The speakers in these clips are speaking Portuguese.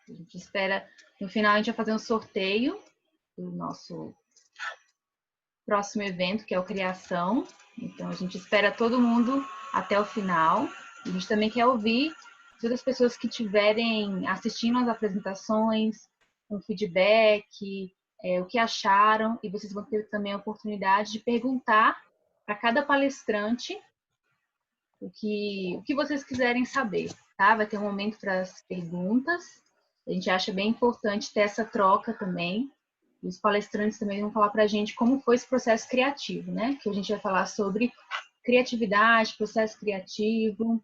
A gente espera, no final a gente vai fazer um sorteio do nosso próximo evento, que é o Criação. Então a gente espera todo mundo até o final. A gente também quer ouvir todas as pessoas que estiverem assistindo as apresentações, um feedback, o que acharam, e vocês vão ter também a oportunidade de perguntar para cada palestrante o que vocês quiserem saber, tá? Vai ter um momento para as perguntas. A gente acha bem importante ter essa troca também. E os palestrantes também vão falar para a gente como foi esse processo criativo, né? Que a gente vai falar sobre criatividade, processo criativo,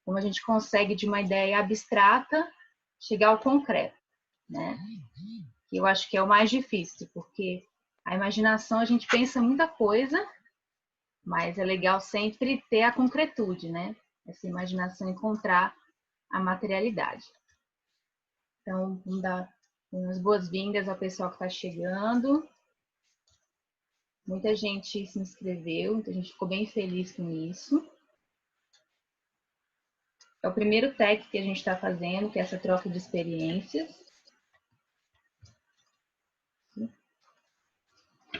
como a gente consegue de uma ideia abstrata chegar ao concreto, né? Que eu acho que é o mais difícil, porque a imaginação a gente pensa muita coisa, mas é legal sempre ter a concretude, né? Essa imaginação encontrar a materialidade. Então, vamos dar umas boas-vindas ao pessoal que está chegando. Muita gente se inscreveu, então a gente ficou bem feliz com isso. É o primeiro tech que a gente está fazendo, que é essa troca de experiências.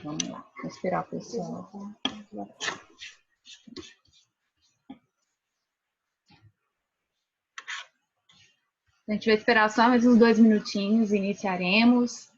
Vamos lá, vou esperar o pessoal. A gente vai esperar só mais uns 2 minutinhos e iniciaremos.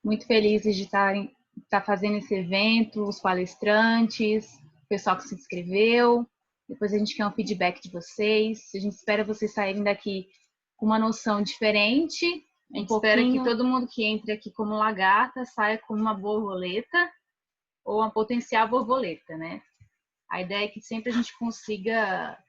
Muito felizes de estar fazendo esse evento, os palestrantes, o pessoal que se inscreveu. Depois a gente quer um feedback de vocês. A gente espera vocês saírem daqui com uma noção diferente. A gente espera que todo mundo que entre aqui como lagarta saia com uma borboleta ou uma potencial borboleta, né? A ideia é que sempre a gente consiga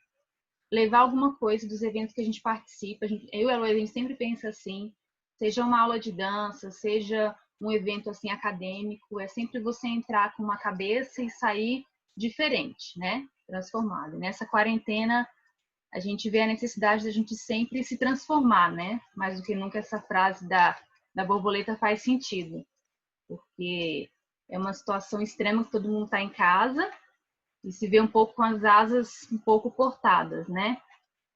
levar alguma coisa dos eventos que a gente participa. Eu e a Heloísa, a gente sempre pensa assim, seja uma aula de dança, seja um evento assim acadêmico, é sempre você entrar com uma cabeça e sair diferente, né? Transformado. E nessa quarentena, a gente vê a necessidade da gente sempre se transformar, né? Mais do que nunca essa frase da borboleta faz sentido, porque é uma situação extrema que todo mundo está em casa e se vê um pouco com as asas um pouco cortadas, né?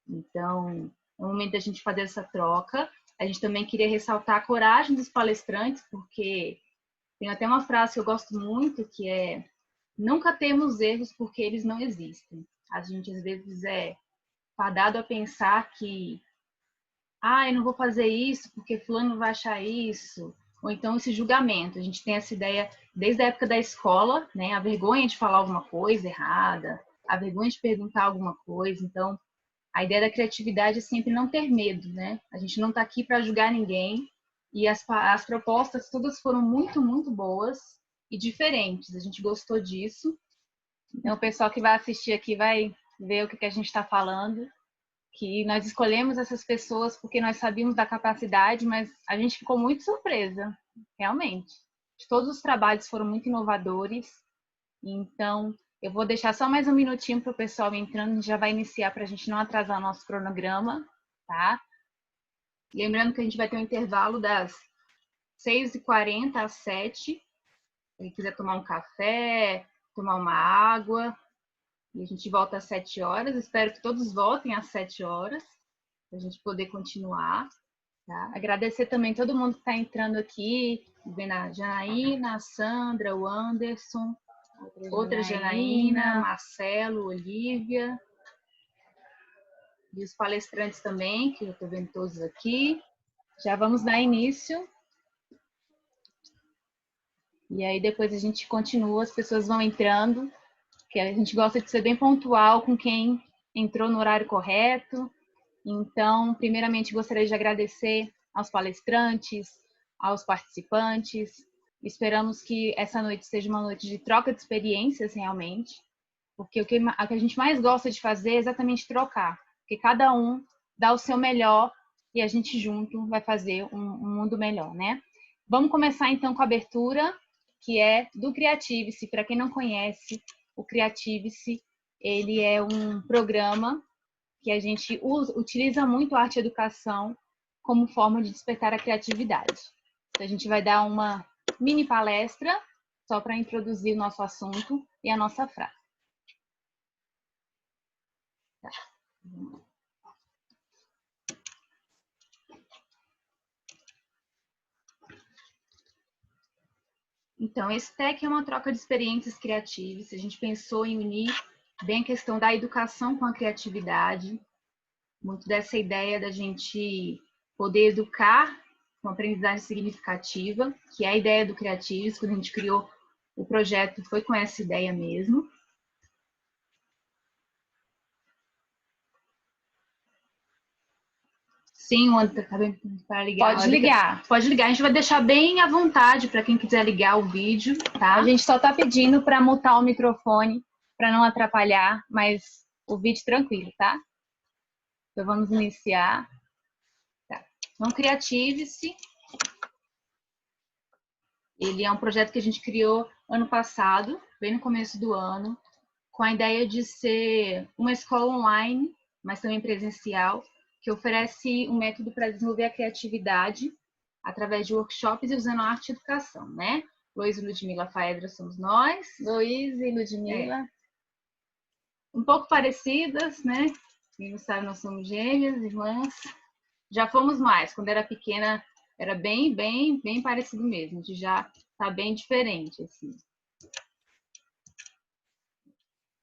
Então, é o momento da gente fazer essa troca. A gente também queria ressaltar a coragem dos palestrantes, porque tem até uma frase que eu gosto muito, que é: nunca temos erros porque eles não existem. A gente, às vezes, é fadado a pensar que eu não vou fazer isso porque fulano vai achar isso. Ou então esse julgamento. A gente tem essa ideia desde a época da escola, né? A vergonha de falar alguma coisa errada, a vergonha de perguntar alguma coisa. Então, a ideia da criatividade é sempre não ter medo, né? A gente não está aqui para julgar ninguém. E as propostas todas foram muito, muito boas e diferentes. A gente gostou disso. Então, o pessoal que vai assistir aqui vai ver o que a gente está falando. Que nós escolhemos essas pessoas porque nós sabíamos da capacidade, mas a gente ficou muito surpresa, realmente. Todos os trabalhos foram muito inovadores. Então, eu vou deixar só mais um minutinho para o pessoal entrando, a gente já vai iniciar para a gente não atrasar o nosso cronograma, tá? Lembrando que a gente vai ter um intervalo das 6h40 às 7h. Quem quiser tomar um café, tomar uma água, e a gente volta às 7 horas. Espero que todos voltem às 7 horas, para a gente poder continuar. Tá? Agradecer também todo mundo que está entrando aqui, vendo a Janaína, a Sandra, o Anderson, outra Janaína, Marcelo, Olivia, e os palestrantes também, que eu estou vendo todos aqui. Já vamos dar início. E aí depois a gente continua, as pessoas vão entrando, que a gente gosta de ser bem pontual com quem entrou no horário correto. Então, primeiramente, gostaria de agradecer aos palestrantes, aos participantes. Esperamos que essa noite seja uma noite de troca de experiências, realmente, porque o que a gente mais gosta de fazer é exatamente trocar, porque cada um dá o seu melhor e a gente junto vai fazer um mundo melhor, né? Vamos começar, então, com a abertura, que é do Creativice. Para quem não conhece, o Creativice, ele é um programa que a gente utiliza muito a arte e educação como forma de despertar a criatividade. Então, a gente vai dar uma mini palestra só para introduzir o nosso assunto e a nossa frase. Tá. Então, esse TEC é uma troca de experiências criativas. A gente pensou em unir bem a questão da educação com a criatividade, muito dessa ideia da gente poder educar com aprendizagem significativa, que é a ideia do Criatives. Quando a gente criou o projeto, foi com essa ideia mesmo. Sim, o André tá bem para ligar. Pode ligar. Pode ligar. A gente vai deixar bem à vontade para quem quiser ligar o vídeo, tá? A gente só tá pedindo para mutar o microfone para não atrapalhar, mas o vídeo tranquilo, tá? Então vamos iniciar. Tá. Então, Criative-se. Ele é um projeto que a gente criou ano passado, bem no começo do ano, com a ideia de ser uma escola online, mas também presencial, que oferece um método para desenvolver a criatividade através de workshops e usando arte e educação, né? Luiz e Ludmila Faedra somos nós. Luiz e Ludmila. Um pouco parecidas, né? Quem não sabe, nós somos gêmeas, irmãs. Já fomos mais. Quando era pequena, era bem parecido mesmo. A gente já tá bem diferente, assim.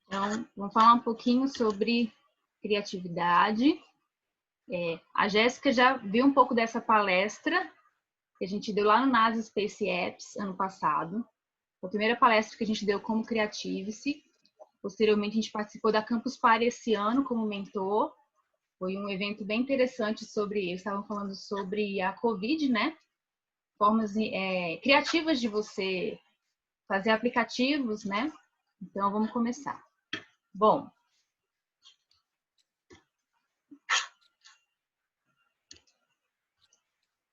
Então, vamos falar um pouquinho sobre criatividade. A Jéssica já viu um pouco dessa palestra que a gente deu lá no NASA Space Apps ano passado. Foi a primeira palestra que a gente deu como Criative-se. Posteriormente, a gente participou da Campus Party esse ano como mentor. Foi um evento bem interessante sobre, eles estavam falando sobre a Covid, né? Formas criativas de você fazer aplicativos, né? Então, vamos começar. Bom,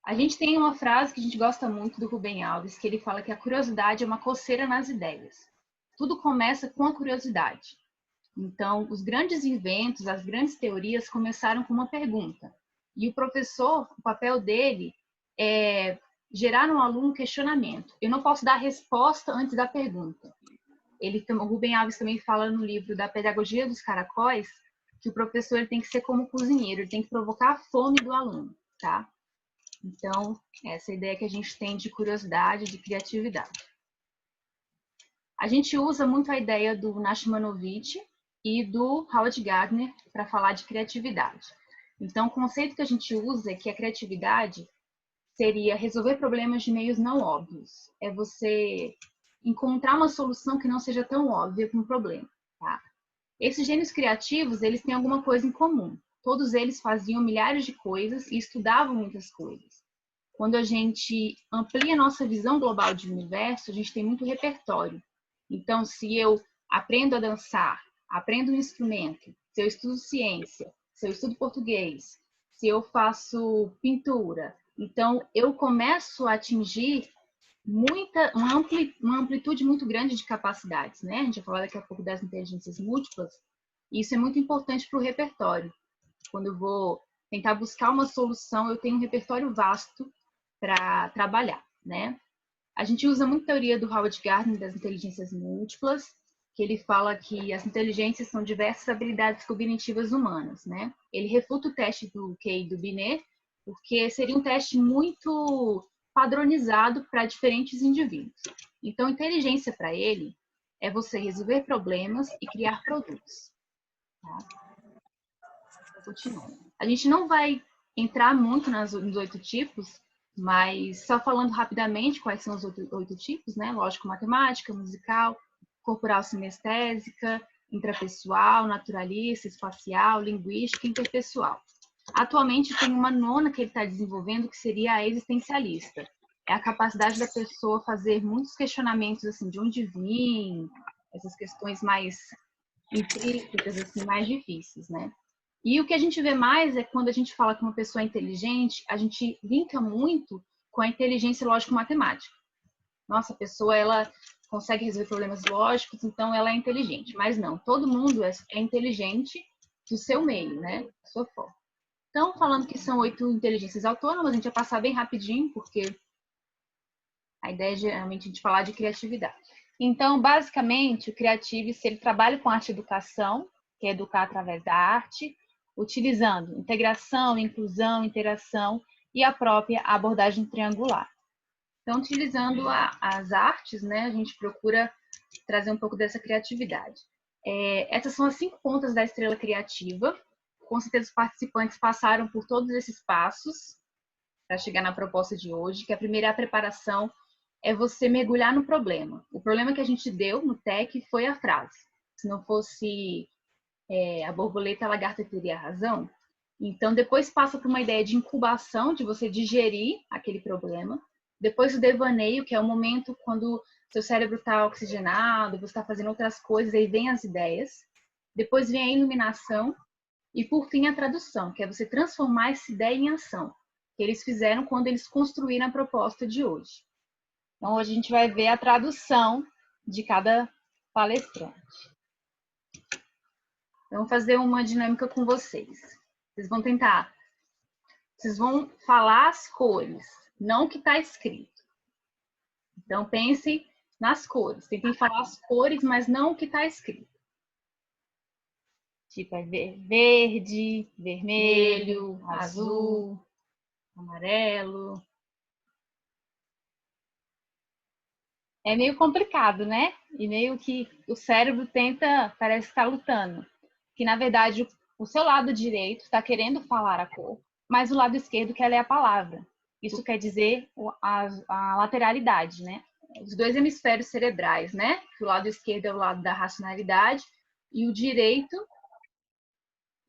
a gente tem uma frase que a gente gosta muito do Rubem Alves, que ele fala que a curiosidade é uma coceira nas ideias. Tudo começa com a curiosidade. Então, os grandes inventos, as grandes teorias começaram com uma pergunta. E o professor, o papel dele é gerar no aluno um questionamento. Eu não posso dar a resposta antes da pergunta. O Rubem Alves também fala no livro da Pedagogia dos Caracóis que o professor ele tem que ser como cozinheiro, ele tem que provocar a fome do aluno, tá? Então, essa é a ideia que a gente tem de curiosidade, de criatividade. A gente usa muito a ideia do Nashmanovich e do Howard Gardner para falar de criatividade. Então, o conceito que a gente usa é que a criatividade seria resolver problemas de meios não óbvios. É você encontrar uma solução que não seja tão óbvia para um problema, tá? Esses gênios criativos, eles têm alguma coisa em comum. Todos eles faziam milhares de coisas e estudavam muitas coisas. Quando a gente amplia a nossa visão global de universo, a gente tem muito repertório. Então, se eu aprendo a dançar, aprendo um instrumento, se eu estudo ciência, se eu estudo português, se eu faço pintura, então eu começo a atingir uma amplitude muito grande de capacidades, né? A gente vai falar daqui a pouco das inteligências múltiplas. E isso é muito importante para o repertório. Quando eu vou tentar buscar uma solução, eu tenho um repertório vasto para trabalhar, né? A gente usa muito a teoria do Howard Gardner das inteligências múltiplas, que ele fala que as inteligências são diversas habilidades cognitivas humanas, né? Ele refuta o teste do Kay e do Binet, porque seria um teste muito padronizado para diferentes indivíduos. Então, inteligência para ele é você resolver problemas e criar produtos. Tá? Continuando. A gente não vai entrar muito nos 8 tipos, mas só falando rapidamente quais são os 8 tipos, né? Lógico-matemática, musical, corporal sinestésica, intrapessoal, naturalista, espacial, linguística e interpessoal. Atualmente tem uma 9ª que ele está desenvolvendo, que seria a existencialista. É a capacidade da pessoa fazer muitos questionamentos, assim, de onde vim, essas questões mais intrínsecas, assim, mais difíceis, né? E o que a gente vê mais é quando a gente fala que uma pessoa é inteligente, a gente linka muito com a inteligência lógico-matemática. Nossa, a pessoa, ela consegue resolver problemas lógicos, então ela é inteligente. Mas não, todo mundo é inteligente do seu meio, né? Da sua forma. Então, falando que são 8 inteligências autônomas, a gente vai passar bem rapidinho, porque a ideia é geralmente a gente falar de criatividade. Então, basicamente, o Criative-se ele trabalha com arte e educação, que é educar através da arte, utilizando integração, inclusão, interação e a própria abordagem triangular. Então, utilizando as artes, né, a gente procura trazer um pouco dessa criatividade. Essas são as 5 pontas da estrela criativa. Com certeza os participantes passaram por todos esses passos para chegar na proposta de hoje, que a primeira é a preparação, é você mergulhar no problema. O problema que a gente deu no TEC foi a frase. Se não fosse a borboleta, a lagarta teria razão. Então, depois passa por uma ideia de incubação, de você digerir aquele problema. Depois o devaneio, que é o momento quando seu cérebro está oxigenado, você está fazendo outras coisas, aí vem as ideias. Depois vem a iluminação. E, por fim, a tradução, que é você transformar essa ideia em ação, que eles fizeram quando eles construíram a proposta de hoje. Então, hoje a gente vai ver a tradução de cada palestrante. Então, vou fazer uma dinâmica com vocês. Vocês vão falar as cores, não o que está escrito. Então, pensem nas cores. Tentem falar as cores, mas não o que está escrito. Tipo, é verde, vermelho, azul, amarelo. É meio complicado, né? E meio que o cérebro parece estar lutando. Que, na verdade, o seu lado direito está querendo falar a cor, mas o lado esquerdo quer ler a palavra. Isso quer dizer a lateralidade, né? Os 2 hemisférios cerebrais, né? O lado esquerdo é o lado da racionalidade e o direito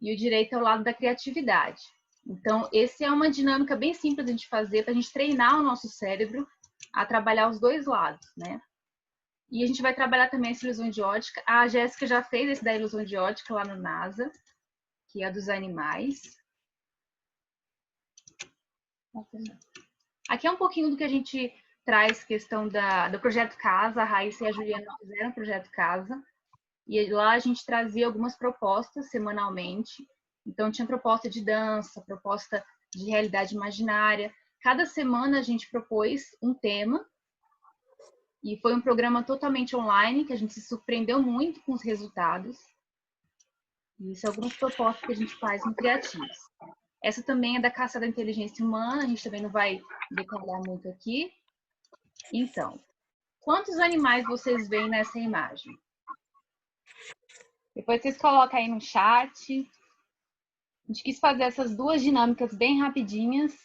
é o lado da criatividade. Então, essa é uma dinâmica bem simples de fazer para a gente treinar o nosso cérebro a trabalhar os 2 lados, né? E a gente vai trabalhar também essa ilusão de ótica. A Jéssica já fez esse da ilusão de ótica lá no NASA, que é a dos animais. Aqui é um pouquinho do que a gente traz, questão do Projeto Casa. A Raíssa e a Juliana fizeram o Projeto Casa. E lá a gente trazia algumas propostas semanalmente. Então, tinha proposta de dança, proposta de realidade imaginária. Cada semana a gente propôs um tema. E foi um programa totalmente online, que a gente se surpreendeu muito com os resultados. E isso é algumas propostas que a gente faz no Criativos. Essa também é da Caça da Inteligência Humana, a gente também não vai detalhar muito aqui. Então, quantos animais vocês veem nessa imagem? Depois vocês colocam aí no chat. A gente quis fazer essas 2 dinâmicas bem rapidinhas.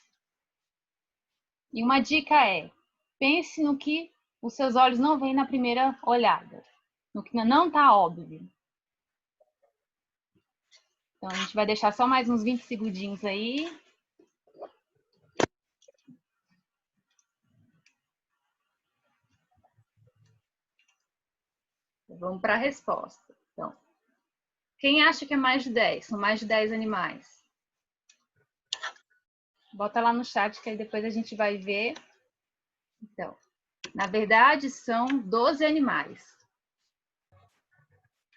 E uma dica é, pense no que os seus olhos não veem na primeira olhada. No que não está óbvio. Então, a gente vai deixar só mais uns 20 segundinhos aí. Vamos para a resposta. Então, quem acha que é mais de 10? São mais de 10 animais. Bota lá no chat que aí depois a gente vai ver. Então, na verdade, são 12 animais.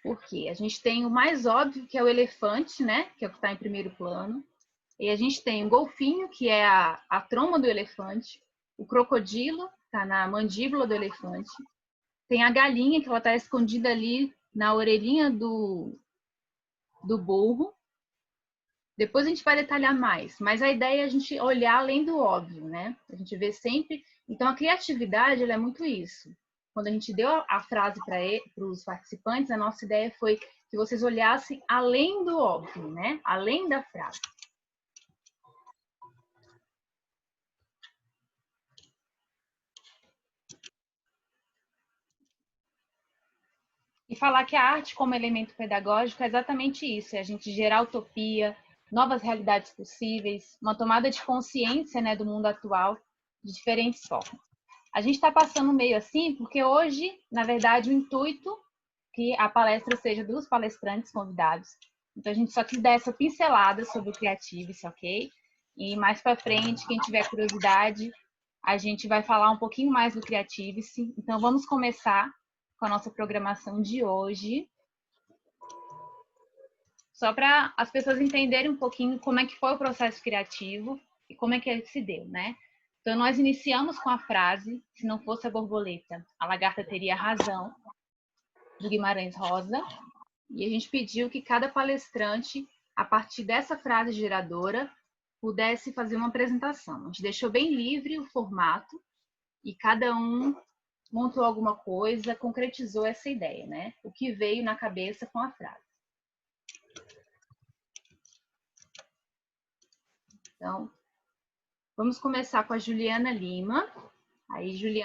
Por quê? A gente tem o mais óbvio, que é o elefante, né? Que é o que está em primeiro plano. E a gente tem o golfinho, que é a tromba do elefante. O crocodilo, está na mandíbula do elefante. Tem a galinha, que ela está escondida ali na orelhinha do burro. Depois a gente vai detalhar mais, mas a ideia é a gente olhar além do óbvio, né? A gente vê sempre. Então, a criatividade, ela é muito isso. Quando a gente deu a frase para os participantes, a nossa ideia foi que vocês olhassem além do óbvio, né? Além da frase. E falar que a arte como elemento pedagógico é exatamente isso, é a gente gerar utopia, novas realidades possíveis, uma tomada de consciência, né, do mundo atual de diferentes formas. A gente está passando meio assim porque hoje, na verdade, o intuito que a palestra seja dos palestrantes convidados. Então, a gente só quis dar essa pincelada sobre o Creativice, ok? E mais para frente, quem tiver curiosidade, a gente vai falar um pouquinho mais do Creativice. Então, vamos começar com a nossa programação de hoje. Só para as pessoas entenderem um pouquinho como é que foi o processo criativo e como é que ele se deu, né? Então, nós iniciamos com a frase, se não fosse a borboleta, a lagarta teria razão, do Guimarães Rosa. E a gente pediu que cada palestrante, a partir dessa frase geradora, pudesse fazer uma apresentação. A gente deixou bem livre o formato. e cada um montou alguma coisa, concretizou essa ideia, né? O que veio na cabeça com a frase. Então, vamos começar com a Juliana Lima. Aí, Juliana,